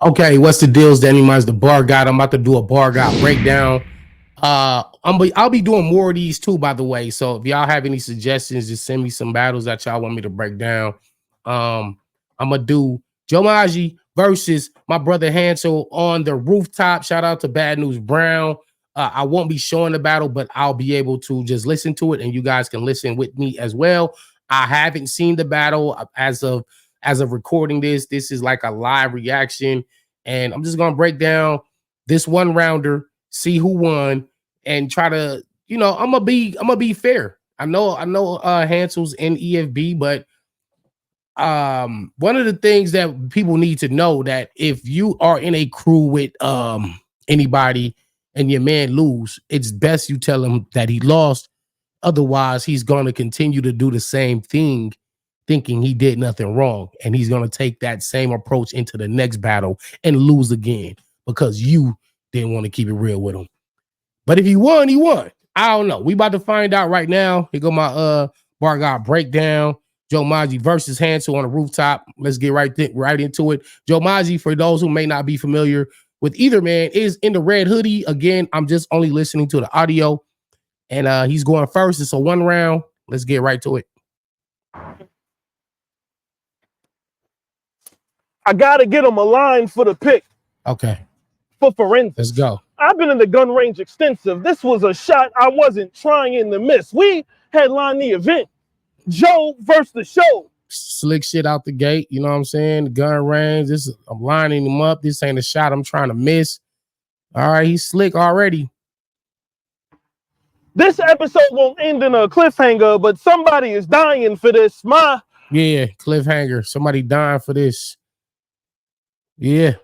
Okay, what's the deals? Danny Mine's the Bargod. I'm about to do a Bargod breakdown. I'll be doing more of these too, by the way. So if y'all have any suggestions, just send me some battles that y'all want me to break down. I'm gonna do Joe Maji versus my brother Hansel on the rooftop. Shout out to Bad News Brown. I won't be showing the battle, but I'll be able to just listen to it, and you guys can listen with me as well. I haven't seen the battle as of recording this. This is like a live reaction, and I'm just gonna break down this one rounder, see who won, and try to, I'm gonna be fair. I know Hansel's in EFB, but one of the things that people need to know that if you are in a crew with anybody and your man lose, it's best you tell him that he lost. Otherwise, he's going to continue to do the same thing, thinking he did nothing wrong. And he's going to take that same approach into the next battle and lose again because you didn't want to keep it real with him. But if he won, he won. I don't know. We about to find out right now. Here go my Bargod breakdown. Joe Maji versus Hansel on the rooftop. Let's get right into it. Joe Maji, for those who may not be familiar with either man, is in the red hoodie. Again, I'm just only listening to the audio. And he's going first. It's a one round. Let's get right to it. I got to get him a line for the pick. Okay. For forensics. Let's go. I've been in the gun range extensive. This was a shot I wasn't trying to miss. We headlined the event. Joe versus the show. Slick shit out the gate. You know what I'm saying? The gun range. I'm lining him up. This ain't a shot I'm trying to miss. All right. He's slick already. This episode won't end in a cliffhanger, but somebody is dying for this. Yeah, cliffhanger. Somebody dying for this. Yeah.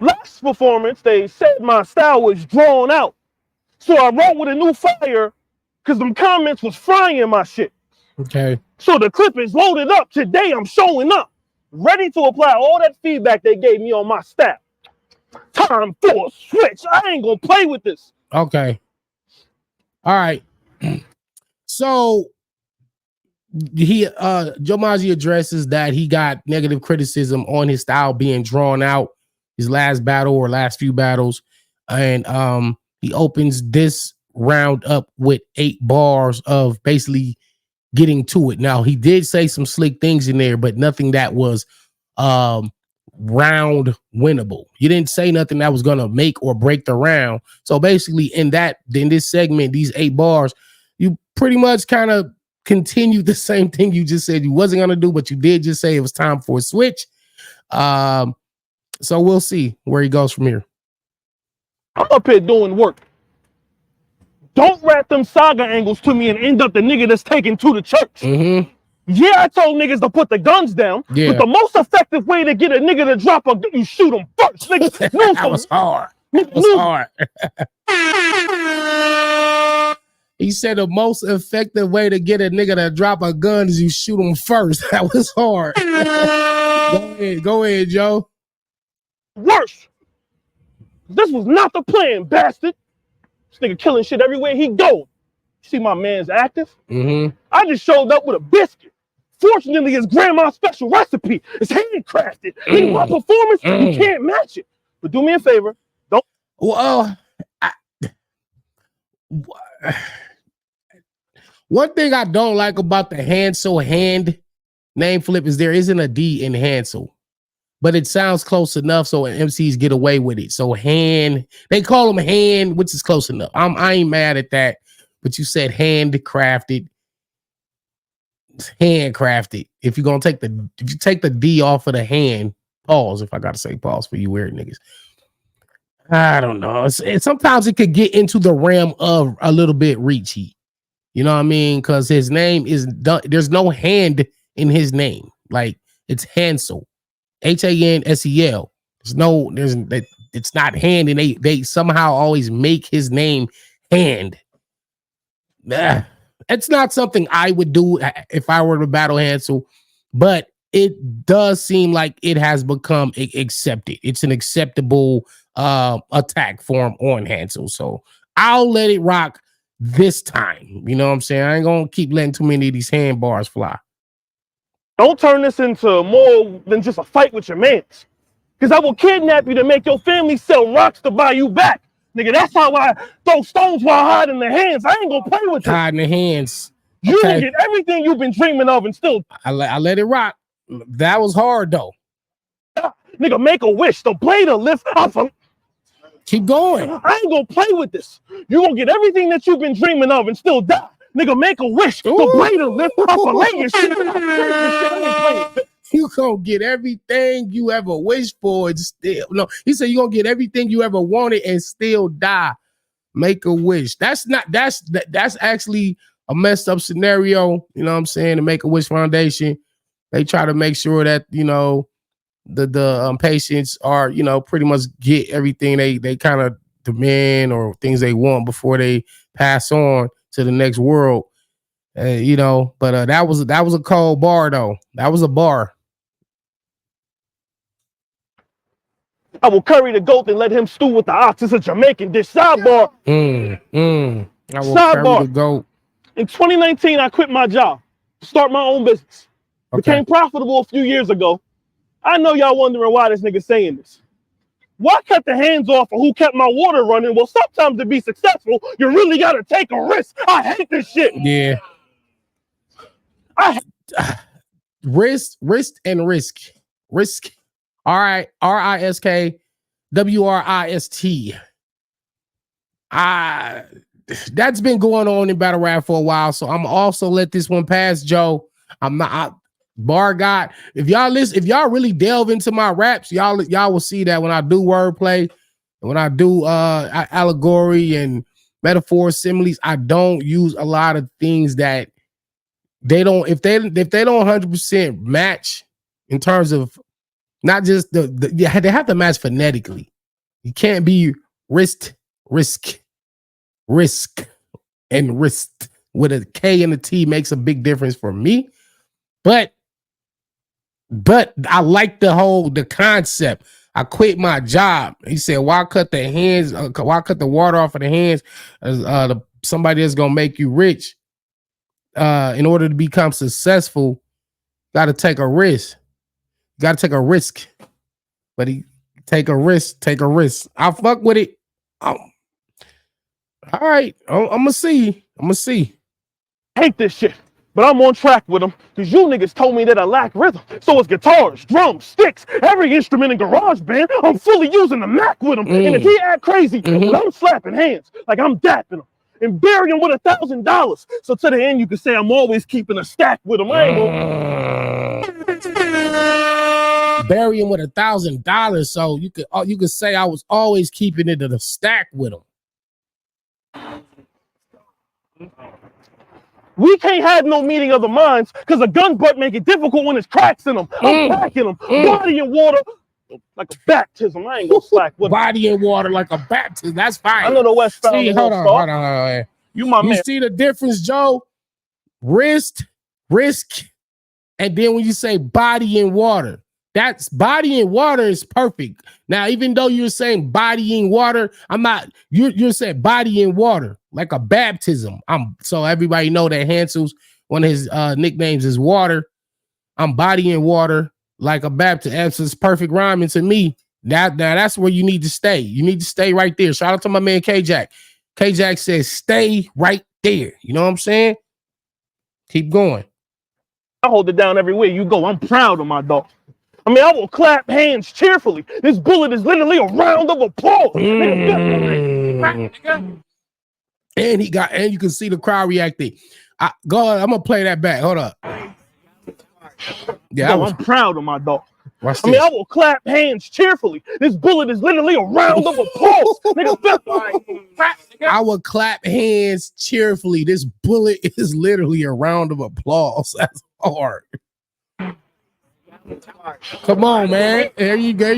Last performance, they said my style was drawn out. So I wrote with a new fire because them comments was frying my shit. Okay. So the clip is loaded up. Today I'm showing up, ready to apply all that feedback they gave me on my style. Time for a switch. I ain't gonna play with this. Okay. All right. So Joe Maji addresses that he got negative criticism on his style being drawn out, his last battle or last few battles. And he opens this round up with 8 bars of basically getting to it. Now, he did say some slick things in there, but nothing that was round winnable. You didn't say nothing that was gonna make or break the round. So basically in this segment, these 8 bars, you pretty much kind of continued the same thing you just said you wasn't gonna do, but you did just say it was time for a switch. So we'll see where he goes from here. I'm up here doing work. Don't rat them saga angles to me and end up the nigga that's taken to the church. Mm-hmm. Yeah, I told niggas to put the guns down, yeah. But the most effective way to get a nigga to drop a gun, you shoot him first. Nigga, that was hard. That was hard. He said the most effective way to get a nigga to drop a gun is you shoot him first. That was hard. Go ahead, Joe. Worse. This was not the plan, bastard. This nigga killing shit everywhere he go. See my man's active? Mm-hmm. I just showed up with a biscuit. Fortunately, it's grandma's special recipe. It's handcrafted. In my performance, you can't match it. But do me a favor. Don't. Well, one thing I don't like about the Hansel hand name flip is there isn't a D in Hansel, but it sounds close enough so MCs get away with it. So hand, they call them hand, which is close enough. I ain't mad at that, but you said handcrafted. Handcrafted. If you take the D off of the hand, pause. If I gotta say pause for you weird niggas, I don't know. Sometimes it could get into the realm of a little bit reachy. You know what I mean? Because his name is done. There's no hand in his name. Like it's Hansel, Hansel. It's not hand, and they somehow always make his name hand. It's not something I would do if I were to battle Hansel, but it does seem like it has become accepted. It's an acceptable attack form on Hansel. So I'll let it rock this time. You know what I'm saying? I ain't gonna keep letting too many of these hand bars fly. Don't turn this into more than just a fight with your mans. Because I will kidnap you to make your family sell rocks to buy you back. Nigga, that's how I throw stones while hiding the hands. I ain't gonna play with this. Hiding the hands. You will get everything you've been dreaming of and still. I let it rock. That was hard though. Nigga, make a wish. The blade will lift off of. Keep going. I ain't gonna play with this. You gonna get everything that you've been dreaming of and still die. Nigga, make a wish. The blade will lift off a leg and shit. You gonna get everything you ever wished for and still he said you gonna get everything you ever wanted and still die. Make a wish. That's actually a messed up scenario. You know what I'm saying? The Make-A-Wish Foundation, they try to make sure that the patients are pretty much get everything they kind of demand or things they want before they pass on to the next world. But that was a cold bar though. That was a bar. I will curry the goat and let him stew with the ox. It's a Jamaican dish. Sidebar. I will curry the goat. In 2019, I quit my job to start my own business. Okay. Became profitable a few years ago. I know y'all wondering why this nigga saying this. Why cut the hands off of who kept my water running? Well, sometimes to be successful, you really got to take a risk. I hate this shit. Yeah. Risk. All right. RISK WRIST. That's been going on in battle rap for a while, so I'm also let this one pass, Joe. Bargod. If y'all really delve into my raps, y'all will see that when I do wordplay, when I do allegory and metaphor similes, I don't use a lot of things that they don't. If they don't 100% match in terms of not just they have to match phonetically. You can't be risk, and wrist with a K and a T makes a big difference for me. But I like the concept. I quit my job. He said, why cut the hands? Why cut the water off of the hands? Somebody that's gonna make you rich. In order to become successful, got to take a risk. Got to take a risk. But he take a risk. I fuck with it. All right, I'm gonna see. Hate this shit, but I'm on track with them because you niggas told me that I lack rhythm. So it's guitars, drums, sticks, every instrument in GarageBand. I'm fully using the Mac with them. And if he act crazy, I'm slapping hands like I'm dapping him and burying with $1,000. So to the end, you can say I'm always keeping a stack with him. I ain't gonna bury him with $1,000. So you could say I was always keeping it in a stack with him. We can't have no meeting of the minds because a gun butt make it difficult when it's cracks in them. I'm cracking them. Body in water like a baptism. I ain't gonna slack with body in water like a baptism. That's fine. I know the West. See, hold on. You my man. You see the difference, Joe? Risk, and then when you say body in water, that's body in water is perfect. Now, even though you're saying body in water, I'm not. You're saying body in water like a baptism. So everybody know that Hansel's one of his nicknames is water. I'm body in water like a baptism. That's perfect rhyming to me. Now that's where you need to stay. You need to stay right there. Shout out to my man K-Jack. K-Jack says stay right there. You know what I'm saying? Keep going. I hold it down everywhere you go. I'm proud of my dog. I mean, I will clap hands cheerfully. This bullet is literally a round of applause. And you can see the crowd reacting. Go ahead, I'm gonna play that back. Hold up. Yeah, I'm proud of my dog. I mean, I will clap hands cheerfully. This bullet is literally a round of applause. I will clap hands cheerfully. This bullet is literally a round of applause. That's hard. Come on, man. There you go.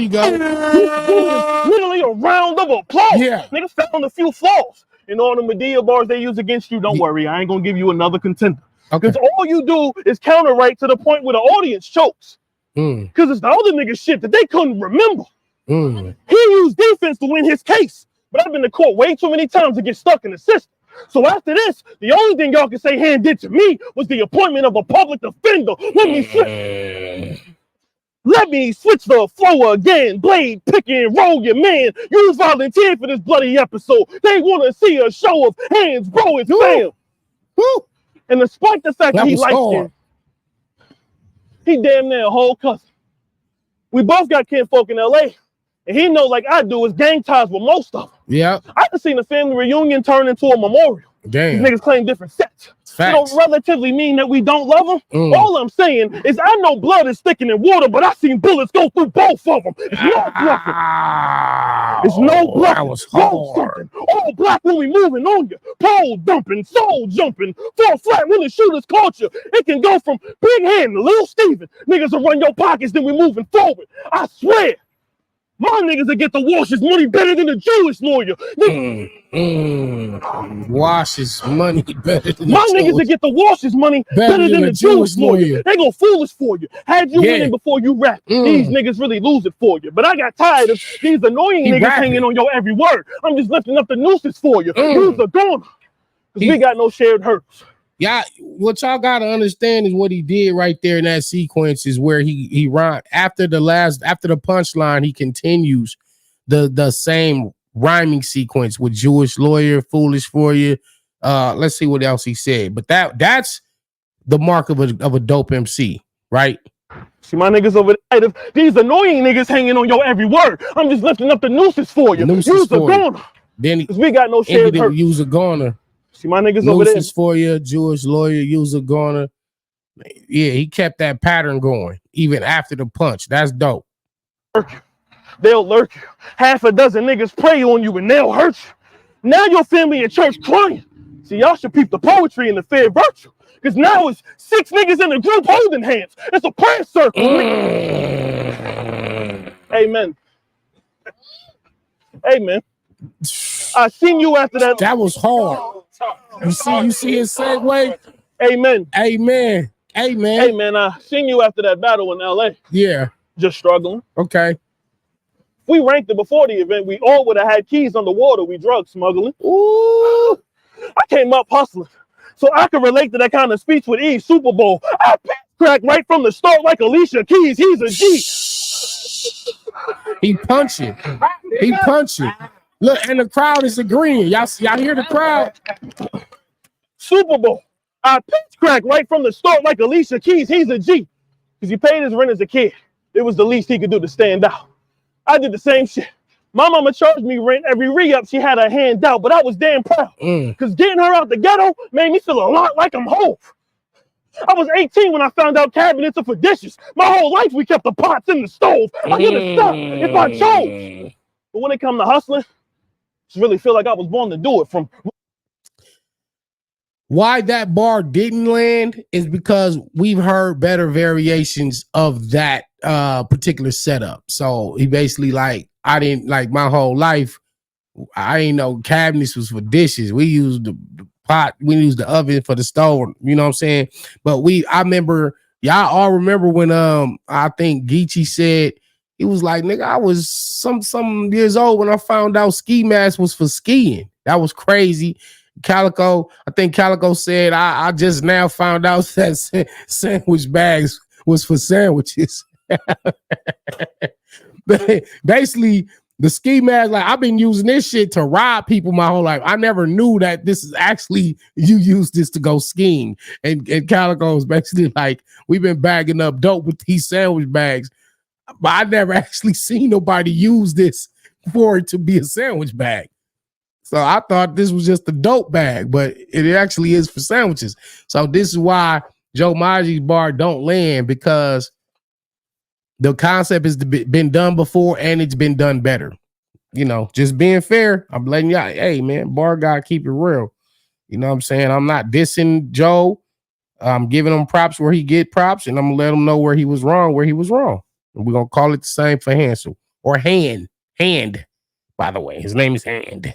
Literally a round of applause. Yeah. Nigga found a few flaws. In all the Medea bars they use against you, don't worry. I ain't gonna give you another contender. Okay. Because all you do is counter right to the point where the audience chokes. Because it's the other nigga shit that they couldn't remember. He used defense to win his case. But I've been to court way too many times to get stuck in the system. So after this, the only thing y'all can say hand did to me was the appointment of a public defender. Let me flip. Let me switch the flow again. Blade, pick and roll your man. You volunteered for this bloody episode. They want to see a show of hands, bro. It's fam. Woo. And despite the fact that he was likes hard. him, he damn near a whole cousin. We both got kinfolk in LA, and he know like I do is gang ties with most of them. Yeah. I just seen a family reunion turn into a memorial. Damn. These niggas claim different sets. It Facts. don't relatively mean that we don't love them. All I'm saying is I know blood is thicker than water, but I seen bullets go through both of them. It's no bluffing. It's no bluffing. That was hard. All black when we moving on you. Pole dumping, soul jumping, fall flat when the shooters caught you. It can go from big hand to little Steven. Niggas will run your pockets, then we moving forward. I swear. My niggas that get the washes money better than a Jewish lawyer. Washes money better than my niggas that get the washes money better than a Jewish lawyer. They gon' fool us for you. Had you winning before you rap, these niggas really lose it for you. But I got tired of these annoying niggas hanging on your every word. I'm just lifting up the nooses for you. You's a goner. Because we got no shared hurts. Yeah, what y'all gotta understand is what he did right there in that sequence is where he rhymed after the punchline, he continues the same rhyming sequence with Jewish lawyer, foolish for you. Let's see what else he said. But that's the mark of a dope MC, right? See my niggas over there. These annoying niggas hanging on your every word. I'm just lifting up the nooses for you. You's a goner. Then because we got no shared hurts. Use a goner. See my niggas over there. For you, Jewish lawyer, user goner. Yeah, he kept that pattern going even after the punch. That's dope. They'll lurk you. Half a dozen niggas prey on you and they'll hurt you. Now your family at church crying. See, y'all should peep the poetry and the fair virtue. Because now it's 6 niggas in a group holding hands. It's a prayer circle. Amen. Amen. I seen you after that. That was hard. You see his segue? Amen. Amen. Amen. Hey man, I seen you after that battle in LA. Yeah. Just struggling. Okay. We ranked it before the event. We all would have had keys underwater. We drug smuggling. Ooh. I came up hustling. So I can relate to that kind of speech with E. Super Bowl. I cracked right from the start like Alicia Keys. He's a G. He punching. He punching. Look, and the crowd is agreeing. Y'all hear the crowd? Super Bowl. I pitch crack right from the start like Alicia Keys. He's a G. Because he paid his rent as a kid. It was the least he could do to stand out. I did the same shit. My mama charged me rent every re-up. She had her hand out, but I was damn proud. Because getting her out the ghetto made me feel a lot like I'm Hov. I was 18 when I found out cabinets are for dishes. My whole life we kept the pots in the stove. I could have stopped if I chose. But when it come to hustling, I just really feel like I was born to do it. From why that bar didn't land is because we've heard better variations of that particular setup. So he basically like, I didn't like my whole life. I ain't know cabinets was for dishes. We used the pot, we used the oven for the stove. You know what I'm saying? But I remember, y'all all remember when I think Geechee said, he was like, nigga, I was some years old when I found out ski mask was for skiing. That was crazy. Calico, I think Calico said, I just now found out that sandwich bags was for sandwiches. Basically, the ski mask, like I've been using this shit to rob people my whole life. I never knew that this is actually, you use this to go skiing. And Calico was basically like, we've been bagging up dope with these sandwich bags, but I never actually seen nobody use this for it to be a sandwich bag. So I thought this was just a dope bag, but it actually is for sandwiches. So this is why Joe Maji's bar don't land, because the concept has been done before and it's been done better. You know, just being fair. I'm letting y'all, hey man, bar guy, keep it real. You know what I'm saying? I'm not dissing Joe. I'm giving him props where he get props, and I'm gonna let him know where he was wrong, And we're gonna call it the same for Hansel. Or Hand, by the way. His name is Hand.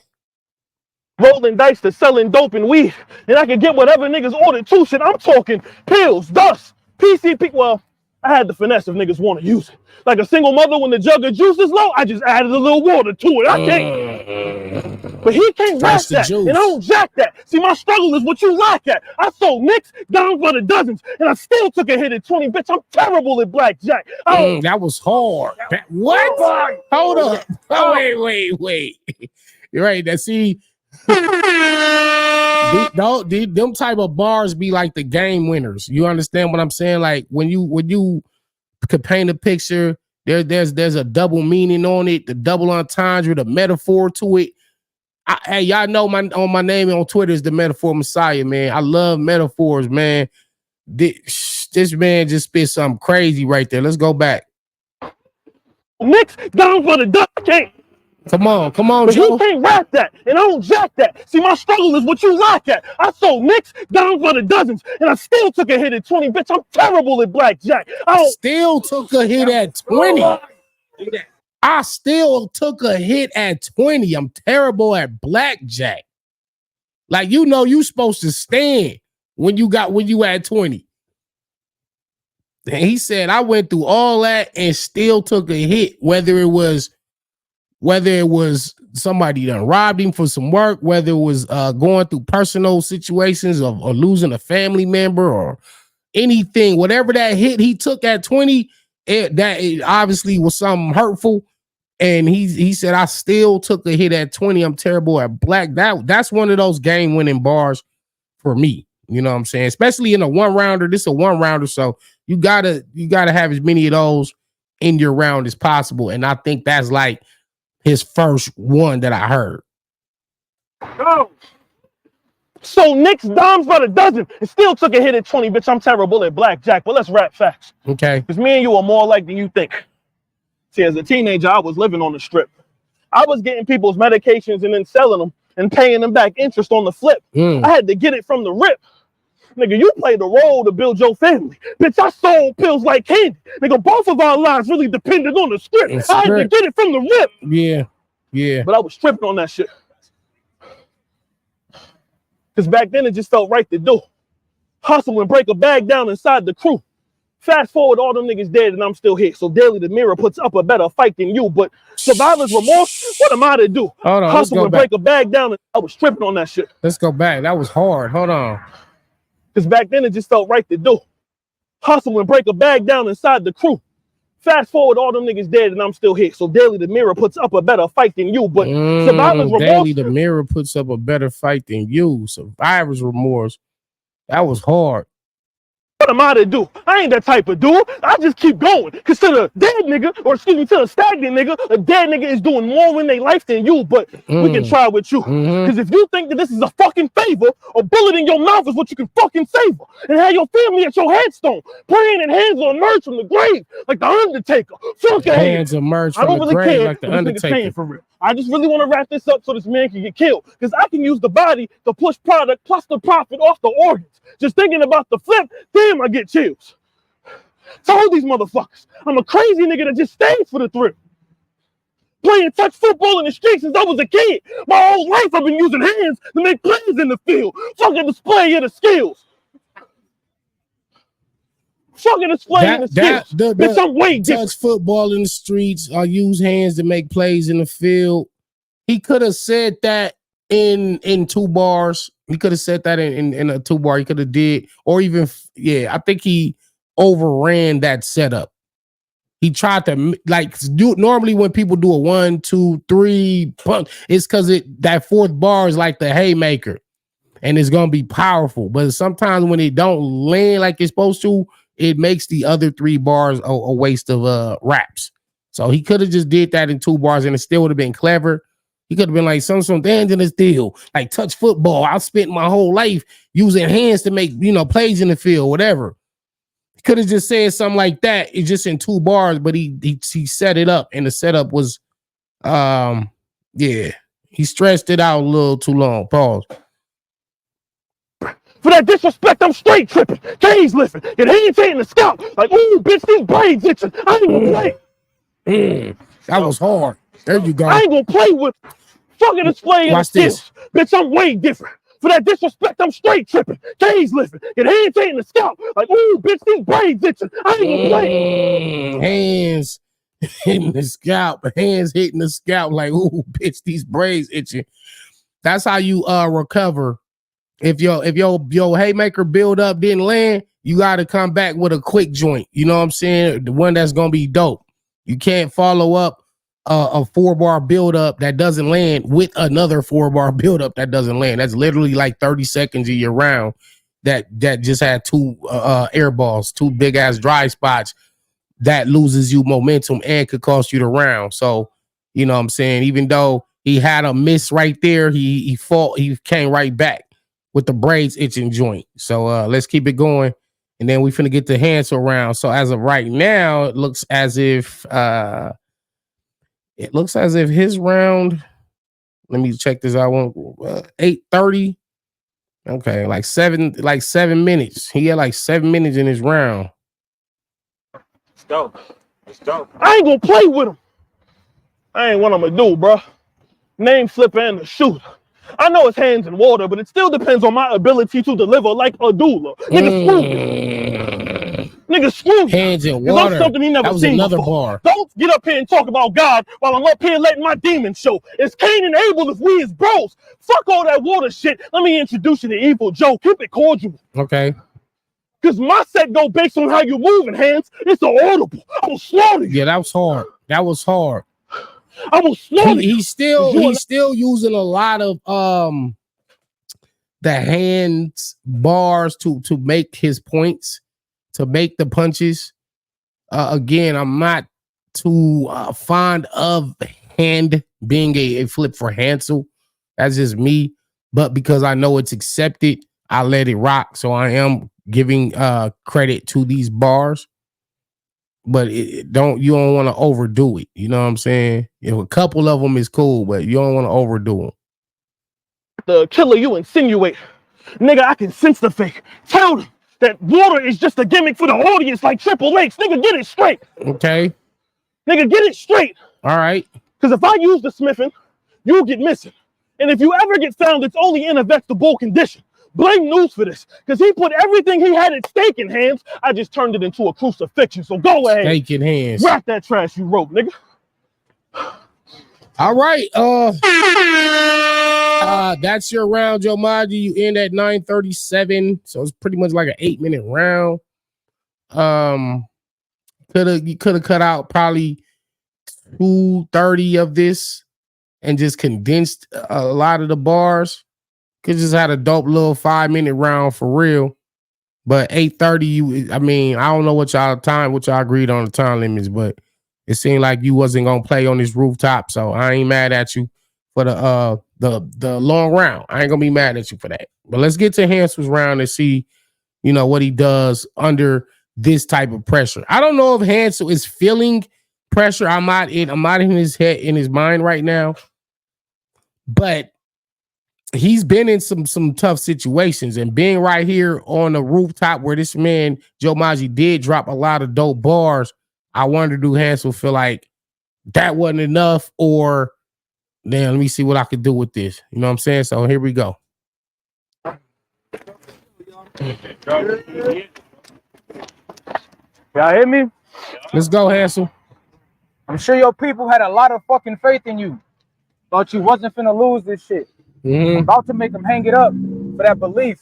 Rolling dice to selling dope and weed, and I can get whatever niggas ordered too. Shit, I'm talking pills, dust, PCP. Well, I had the finesse if niggas want to use it. Like a single mother when the jug of juice is low, I just added a little water to it. I can't. But he can't rap That's the that, and I juice. don't jack that. See, my struggle is what you lack at. I sold nicks down by the dozens, and I still took a hit at 20. Bitch, I'm terrible at blackjack. That was hard. What? Hold up. Oh, wait. You're right. That see, them type of bars be like the game winners. You understand what I'm saying? Like when you could paint a picture, there's a double meaning on it, the double entendre, the metaphor to it. Hey, y'all know my name on Twitter is the Metaphor Messiah, man. I love metaphors, man. This man just spit something crazy right there. Let's go back. Nicks down for the duck. Come on, but Joe. He can't rap that, and I don't jack that. See, my struggle is what you lack at. I sold nicks down for the dozens, and I still took a hit at 20. Bitch, I'm terrible at blackjack. I still took a hit at 20. I still took a hit at 20. I'm terrible at blackjack. Like, you supposed to stand when you at 20. And he said, I went through all that and still took a hit, whether it was somebody done robbed him for some work, whether it was going through personal situations or losing a family member or anything, whatever that hit he took at 20, it obviously was something hurtful. And he said, I still took a hit at 20. I'm terrible at black. That's one of those game winning bars for me. You know what I'm saying? Especially in a one rounder. This is a one rounder, so you gotta have as many of those in your round as possible. And I think that's like his first one that I heard. Oh. So nicks dimes by the dozen and still took a hit at 20. Bitch, I'm terrible at blackjack. But let's rap facts. Okay. Because me and you are more alike than you think. See, as a teenager, I was living on the strip. I was getting people's medications and then selling them and paying them back interest on the flip. I had to get it from the rip. Nigga, you played the role to build your family. Bitch, I sold pills like candy. Nigga, both of our lives really depended on the script. I had to get it from the rip. Yeah. But I was tripping on that shit. Because back then, it just felt right to do. Hustle and break a bag down inside the crew. Fast forward, all them niggas dead and I'm still here. So daily the mirror puts up a better fight than you. But survivor's remorse, what am I to do? Hold on, hustle and break a bag down. And I was tripping on that shit. Let's go back. That was hard. Hold on. Because back then, it just felt right to do. Hustle and break a bag down inside the crew. Fast forward, all them niggas dead and I'm still here. So daily the mirror puts up a better fight than you. But survivor's remorse. Daily the mirror puts up a better fight than you. Survivor's remorse. That was hard. What am I to do? I ain't that type of dude. I just keep going. Because to the dead nigga, or excuse me, to the stagnant nigga, a dead nigga is doing more in their life than you, but we can try with you. Because if you think that this is a fucking favor, a bullet in your mouth is what you can fucking savor. And have your family at your headstone, praying and hands will emerge from the grave like the Undertaker. Fuck hands emerge from the grave like the Undertaker. For real. I just really want to wrap this up so this man can get killed. Because I can use the body to push product plus the profit off the organs. Just thinking about the flip, damn, I get chills. Told these motherfuckers, I'm a crazy nigga that just stays for the thrill. Playing touch football in the streets since I was a kid. My whole life I've been using hands to make plays in the field. Fucking display of the skills. Fucking display of the skills. Bitch, I'm way different. Touch football in the streets or use hands to make plays in the field. He could have said that in 2 bars. He could have said that in a 2 bar. He could have did, or even, I think he overran that setup. He tried to do normally when people do a 1, 2, 3 punch, it's because that 4th bar is like the haymaker and it's gonna be powerful. But sometimes when it don't land like it's supposed to, it makes the other 3 bars a waste of raps. So he could have just did that in 2 bars and it still would have been clever. He could have been like some hands in this deal, like touch football. I spent my whole life using hands to make, plays in the field, whatever. He could have just said something like that. It's just in 2 bars, but he set it up, and the setup was, he stressed it out a little too long. Pause. For that disrespect, I'm straight tripping. K's lifting. Your hands hitting the scalp. Like, ooh, bitch, these braids itching. I ain't gonna play. That was hard. There you go. I ain't gonna play with fucking display in the skills. Bitch, I'm way different. For that disrespect, I'm straight tripping. K's lifting. Your hands hitting the scalp. Like, ooh, bitch, these braids itching. I ain't gonna play. Hands hitting the scalp. Hands hitting the scalp. Like, ooh, bitch, these braids itching. That's how you recover. If your haymaker build up didn't land, you got to come back with a quick joint. You know what I'm saying? The one that's gonna be dope. You can't follow up a 4-bar build up that doesn't land with another 4-bar build up that doesn't land. That's literally like 30 seconds of your round that just had 2 air balls, 2 big ass dry spots that loses you momentum and could cost you the round. So, you know what I'm saying? Even though he had a miss right there, he came right back with the braids itching joint. So let's keep it going. And then we finna get the Hansel round. So as of right now, it looks as if his round, let me check this out. 8:30. Okay, like 7 minutes. He had like 7 minutes in his round. It's dope. It's dope. I ain't gonna play with him. I ain't what I'm gonna do, bro. Name flipper and a shooter. I know it's hands in water, but it still depends on my ability to deliver like a doula. Nigga, screw you. Nigga, screw you. Hands in water. I'm something he never that was seen another before. bar. Don't get up here and talk about God while I'm up here letting my demons show. It's Cain and Abel if we is bros. Fuck all that water shit. Let me introduce you to Evil Joe. Keep it cordial. Okay. Because my set go based on how you moving, hands. It's an audible. I will slaughter you. Yeah, that was hard. That was hard. I will slaughter you. He's still using a lot of the hands bars to make his points, to make the punches. Again, I'm not too fond of hand being a flip for Hansel. That's just me. But because I know it's accepted, I let it rock. So I am giving credit to these bars. But you don't want to overdo it. You know what I'm saying? If a couple of them is cool, but you don't want to overdo them. The killer you insinuate. Nigga, I can sense the fake. Tell them that water is just a gimmick for the audience like Triple H. Nigga, get it straight. Okay. Nigga, get it straight. All right. Because if I use the smithing, you'll get missing. And if you ever get found, it's only in a vegetable condition. Blame News for this, because he put everything he had at stake in hands. I just turned it into a crucifixion. So go ahead. Stake in hands. Wrap that trash you wrote, nigga. All right. That's your round, Joe Maji. You end at 9:37. So it's pretty much like an 8-minute round. You could have cut out probably 2:30 of this and just condensed a lot of the bars. Could just had a dope little 5-minute round for real. But 8:30, I don't know what y'all agreed on the time limits, but it seemed like you wasn't gonna play on this rooftop. So I ain't mad at you for the long round. I ain't gonna be mad at you for that. But let's get to Hansel's round and see, what he does under this type of pressure. I don't know if Hansel is feeling pressure. I'm not in his head, in his mind right now, but he's been in some tough situations, and being right here on the rooftop where this man Joe Maji did drop a lot of dope bars. I wonder, do Hansel feel like that wasn't enough, or damn, let me see what I could do with this. You know what I'm saying? So here we go. Y'all hear me? Let's go, Hansel. I'm sure your people had a lot of fucking faith in you. Thought you wasn't finna lose this shit. Mm-hmm. I'm about to make them hang it up for that belief.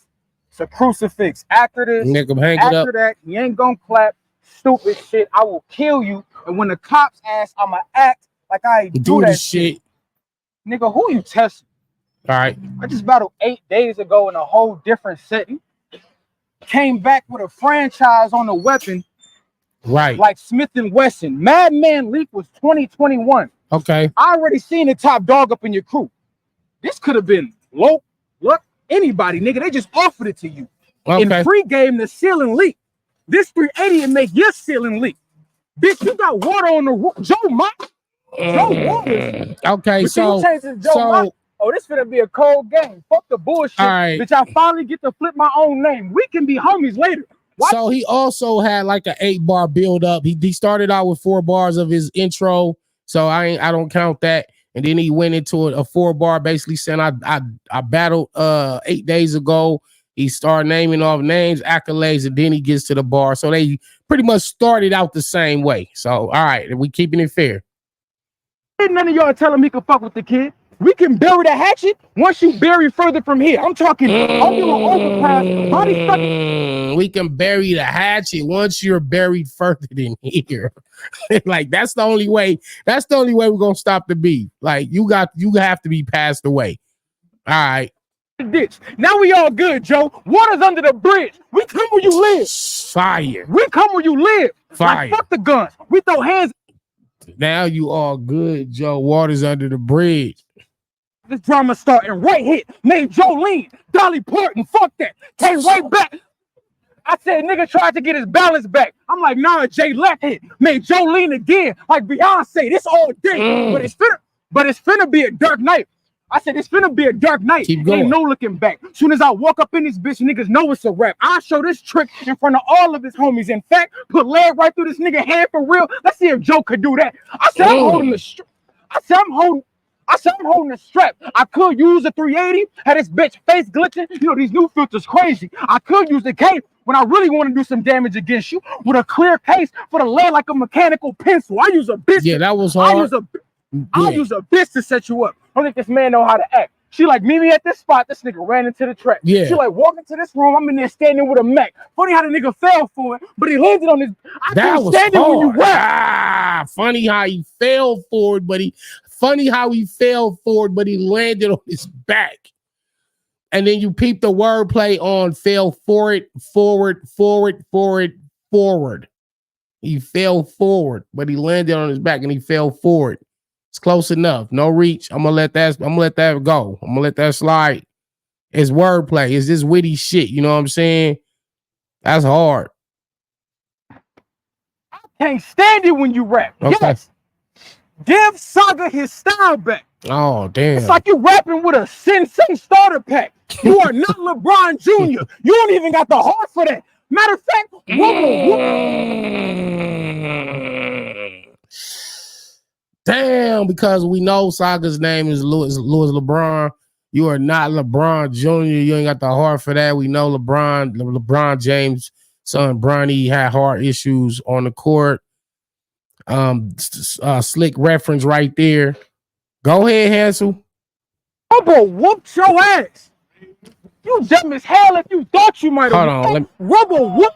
It's a crucifix. After this, Make him hang it after up. that, he ain't gonna clap. Stupid shit. I will kill you. And when the cops ask, I'ma act like I ain't do that shit. Nigga, who you testing? All right. I just battled 8 days ago in a whole different setting. Came back with a franchise on the weapon. Right. Like Smith & Wesson. Madman Leak was 2021. Okay. I already seen the top dog up in your crew. This could have been low, look, anybody, nigga. They just offered it to you. Okay. In pregame, the ceiling leak. This 380 will make your ceiling leak. Bitch, you got water on the roof. Joe Mott. Joe Waters. Okay, But you change it to Joe Mott. Oh, this finna be a cold game. Fuck the bullshit. All right. Bitch, I finally get to flip my own name. We can be homies later. What? So he also had like an 8-bar build up. He started out with 4 bars of his intro. So I don't count that. And then he went into a 4-bar, basically saying I battled 8 days ago. He started naming off names, accolades, and then he gets to the bar. So they pretty much started out the same way. So all right, we keeping it fair. Ain't none of y'all tell him he can fuck with the kid. We can bury the hatchet once you bury further from here. I'm talking under an overpass, body stuck. We can bury the hatchet once you're buried further than here. Like that's the only way. That's the only way we're gonna stop the beef. Like you have to be passed away. All right. Ditch. Now we all good, Joe. Water's under the bridge. We come where you live. Fire. We come where you live. Fire. Like, fuck the guns. We throw hands. Now you all good, Joe. Water's under the bridge. This drama starting right hit. Made Joe lean. Dolly Parton. Fuck that. Came right back. I said, nigga tried to get his balance back. I'm like, nah, Jay left hit. Made Joe lean again. Like Beyonce. This all day. But it's finna be a dark night. I said, it's finna be a dark night. Keep going. Ain't no looking back. Soon as I walk up in this bitch, niggas know it's a rap. I'll show this trick in front of all of his homies. In fact, put leg right through this nigga hand for real. Let's see if Joe could do that. I said, I'm holding the strap. I said, I'm holding the strap. I could use a 380, had this bitch face glitching. You know, these new filters crazy. I could use the cape when I really want to do some damage against you with a clear case for the lead like a mechanical pencil. I use a bitch. Yeah, that was hard. I'll use a bitch to set you up. I don't think this man know how to act. She like, meet me at this spot. This nigga ran into the track. Yeah. She like, walk into this room. I'm in there standing with a Mac. Funny how the nigga fell for it, but he landed on his. That was standing hard. when you rap. Funny how he fell forward, but he landed on his back. And then you peep the wordplay on fell forward. He fell forward, but he landed on his back and he fell forward. It's close enough. No reach. I'm gonna let that go. I'm gonna let that slide. It's wordplay. It's just witty shit. You know what I'm saying? That's hard. I can't stand it when you rap. Okay. Yes. Give Saga his style back. Oh, damn. It's like you rapping with a Sensei starter pack. You are not LeBron Jr. You don't even got the heart for that. Matter of fact, damn, because we know Saga's name is Louis LeBron. You are not LeBron Jr. You ain't got the heart for that. We know LeBron James' son Bronny had heart issues on the court. Slick reference right there. Go ahead, Hansel. Rubber whooped your ass. You dumb as hell if you thought you might have. Hold on. Rubber whoop.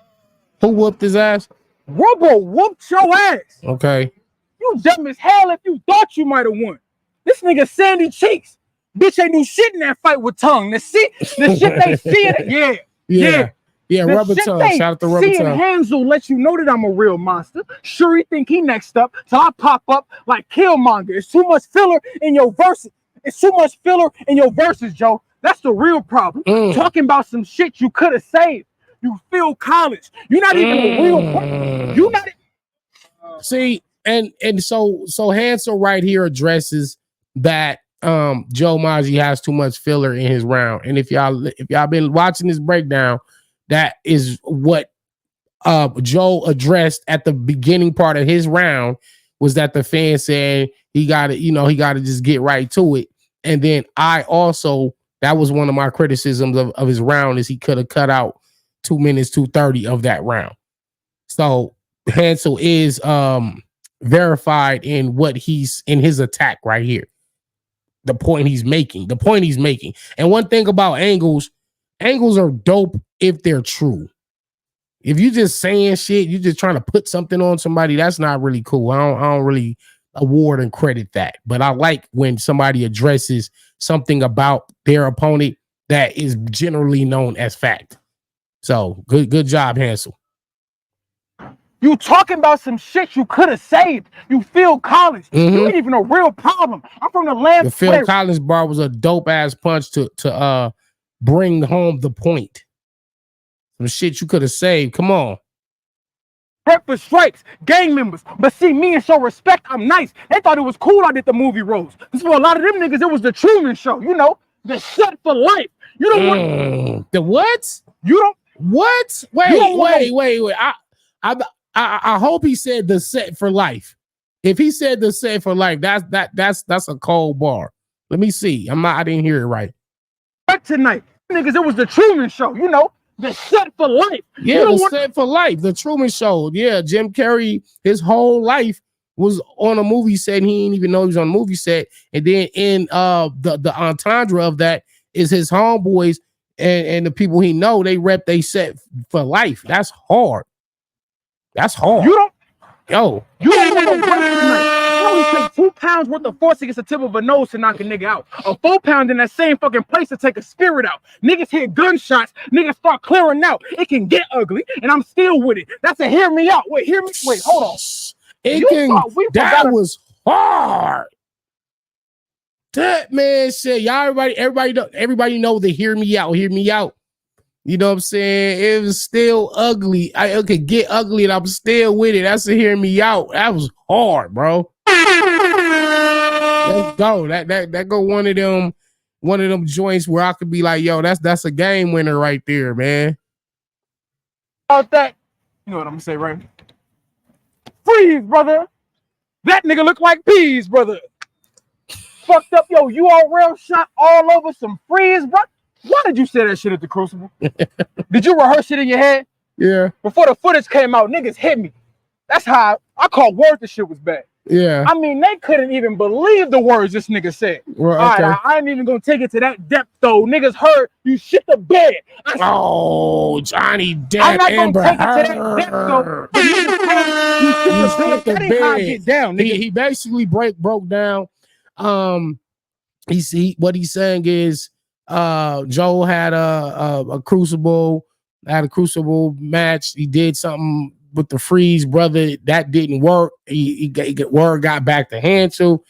Who whooped his ass? Rubber whooped your ass. Okay. You dumb as hell if you thought you might have won. This nigga Sandy Cheeks. Bitch ain't do shit in that fight with Tongue. The shit they see it. Yeah, Rubber Tongue. Shout out to Rubber Tongue. Hansel let you know that I'm a real monster. Sure, he think he next up, so I pop up like Killmonger. It's too much filler in your verses. Joe. That's the real problem. Talking about some shit you could have saved. You feel college. You're not even a real person. You're not. See, and so Hansel right here addresses that Joe Maji has too much filler in his round. And if y'all been watching this breakdown, that is what Joe addressed at the beginning part of his round, was that the fan said he got to just get right to it. And then that was one of my criticisms of his round, is he could have cut out 2 minutes 2:30 of that round. So Hansel is verified in what he's in his attack right here. The point he's making. And one thing about angles are dope if they're true. If you just saying shit, you just trying to put something on somebody, that's not really cool. I don't really award and credit that. But I like when somebody addresses something about their opponent that is generally known as fact. So good job, Hansel. You talking about some shit you could have saved. You feel college. You ain't even a real problem. I'm from the land. The Phil Collins bar was a dope ass punch to bring home the point. Some shit you could have saved. Come on. Prep for stripes, gang members. But see, me and show respect, I'm nice. They thought it was cool I did the movie roles. This for a lot of them niggas, it was the Truman Show. You know, the set for life. You don't want the what? You don't what? Wait. I hope he said the set for life. If he said the set for life, that's a cold bar. Let me see. I didn't hear it right. Tonight, niggas, it was the Truman Show. You know, the set for life. Yeah, the set for life. The Truman Show. Yeah, Jim Carrey, his whole life was on a movie set and he didn't even know he was on a movie set. And then in the entendre of that is his homeboys and the people he know, they rep they set for life. That's hard. That's hard. You don't Yo. You don't want to work tonight. It only takes 2 pounds worth of force against the tip of a nose to knock a nigga out. A 4 pound in that same fucking place to take a spirit out. Niggas hear gunshots. Niggas start clearing out. It can get ugly, and I'm still with it. That's a hear me out. Wait, hear me. Wait, hold on. That was hard. That man said, y'all, everybody know the hear me out. You know what I'm saying? It was still ugly. It could get ugly and I'm still with it. That's a hear me out. That was hard, bro. Let's go. That go one of them joints where I could be like, yo, that's a game winner right there, man. About that, you know what I'm gonna say, right? Freeze, brother. That nigga look like peas, brother. Fucked up, yo. You all real shot all over some freeze, bro. Why did you say that shit at the Crucible? Did you rehearse it in your head? Yeah. Before the footage came out, niggas hit me. That's how I called word the shit was bad. Yeah. I mean, they couldn't even believe the words this nigga said. Well, okay. All right, I ain't even gonna take it to that depth though. Niggas heard you shit the bed. Oh, Johnny Depp. I'm not gonna take it to that depth though. But niggas heard you shit the bed. That ain't how I get down, nigga. He basically broke down. What he's saying is Joe had a crucible match. He did something with the freeze brother that didn't work. Word got back to Hansel.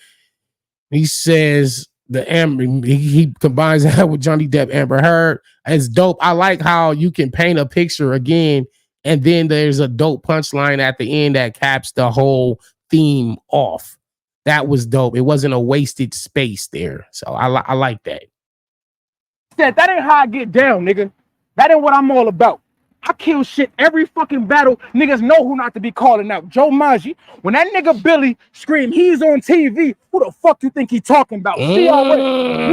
He says the Amber, he combines that with Johnny Depp Amber Heard. It's dope. I like how you can paint a picture again and then there's a dope punchline at the end that caps the whole theme off. That was dope. It wasn't a wasted space there. So I like that. That ain't how I get down, nigga. That ain't what I'm all about. I kill shit every fucking battle. Niggas know who not to be calling out. Joe Maji, when that nigga Billy screamed, he's on TV, who the fuck you think he talking about? CRA, we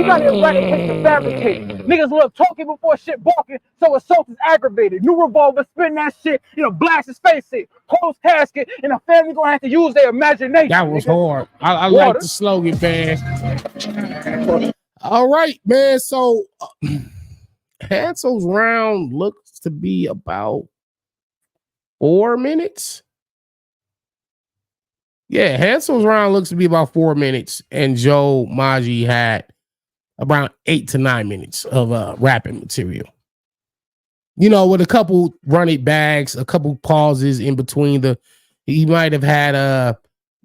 gotta eradicate the fabricate. Niggas love talking before shit balking, so assault is aggravated. New revolver, spin that shit, blast his face in. Close casket, and the family gonna have to use their imagination. That was hard. I like the slogan, man. All right, man. So Hansel's round looks to be about 4 minutes. Yeah, Hansel's round looks to be about 4 minutes, and Joe Maji had around 8 to 9 minutes of rapping material. With a couple run it bags, a couple pauses in between he might have had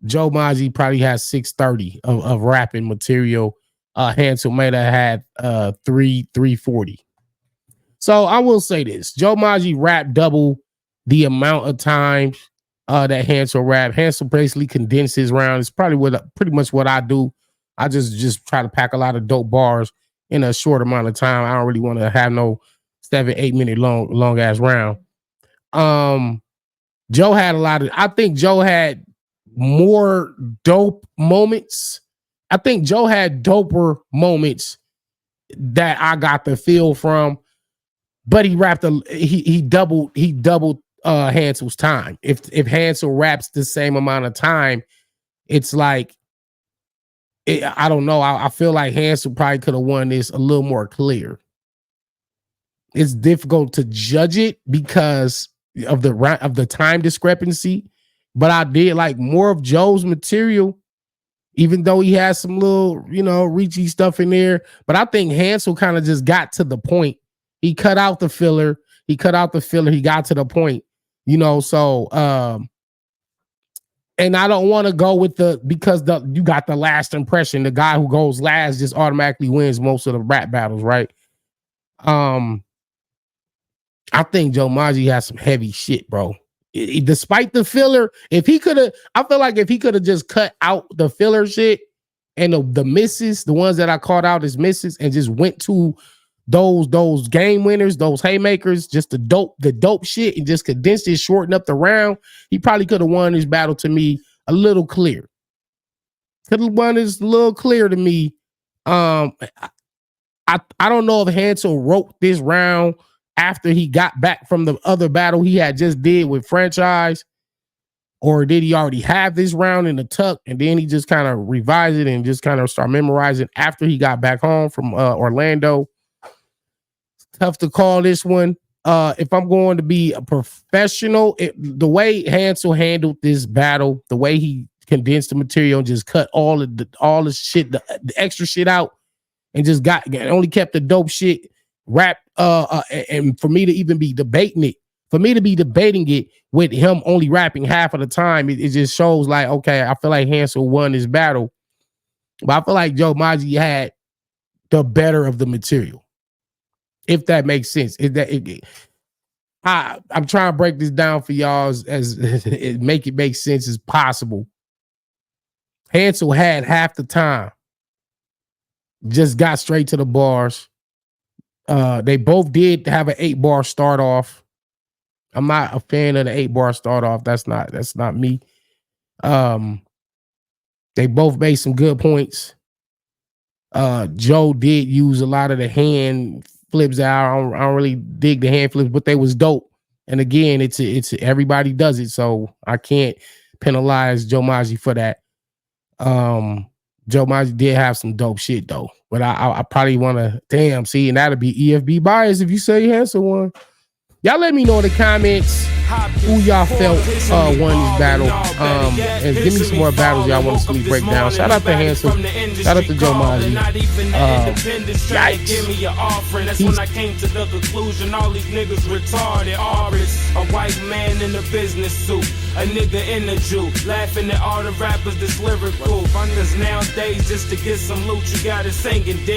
Joe Maji probably has 6:30 of rapping material. Hansel might have had 3:40. So I will say this: Joe Maji rapped double the amount of times that Hansel rapped. Hansel basically condensed his round. It's probably pretty much what I do. I just try to pack a lot of dope bars in a short amount of time. I don't really want to have no 7-8 minute long ass round. Joe had I think Joe had more dope moments. I think Joe had doper moments that I got the feel from, but he rapped he doubled Hansel's time. If Hansel raps the same amount of time, it's like I don't know. I feel like Hansel probably could have won this a little more clear. It's difficult to judge it because of the time discrepancy, but I did like more of Joe's material, even though he has some little, reachy stuff in there. But I think Hansel kind of just got to the point. He cut out the filler. He got to the point, so and I don't want to go with because you got the last impression. The guy who goes last just automatically wins most of the rap battles, right? I think Joe Maji has some heavy shit, bro. Despite the filler, I feel like if he could have just cut out the filler shit and the misses, the ones that I called out as misses, and just went to those game winners, those haymakers, just the dope shit, and just condensed it, shortened up the round, he probably could have won this battle to me a little clear. Could have won this a little clear to me. I don't know if Hansel wrote this round after he got back from the other battle he had just did with Franchise, Or did he already have this round in the tuck and then he just kind of revised it and just kind of start memorizing after he got back home from Orlando? Tough to call this one. If I'm going to be a professional, the way Hansel handled this battle, the way he condensed the material and just cut all the shit, the extra shit out, and just only kept the dope shit wrapped. And for me to even be debating it, with him only rapping half of the time, it just shows like, okay, I feel like Hansel won this battle, but I feel like Joe Maji had the better of the material. If that makes sense. I'm trying to break this down for y'all as make it make sense as possible. Hansel had half the time, just got straight to the bars. They both did have an 8-bar start off. I'm not a fan of the 8-bar start off. That's not me. They both made some good points. Joe did use a lot of the hand flips out. I don't really dig the hand flips, but they was dope. And again, it's everybody does it, so I can't penalize Joe Maji for that. Joe Maji did have some dope shit though, but I probably want to see, and that'll be EFB bias if you say Hansel won. Y'all let me know in the comments who y'all felt won this battle. And give me some more battles y'all want to see me break down. Shout out to Hansel. Shout out to Joe Maji. Yikes. That's when I came to the conclusion all these niggas retarded artists. A white man in a business suit, a nigga in a Jew, laughing at all the rappers that's lyrical. Cause nowadays just to get some loot you gotta sing and dance.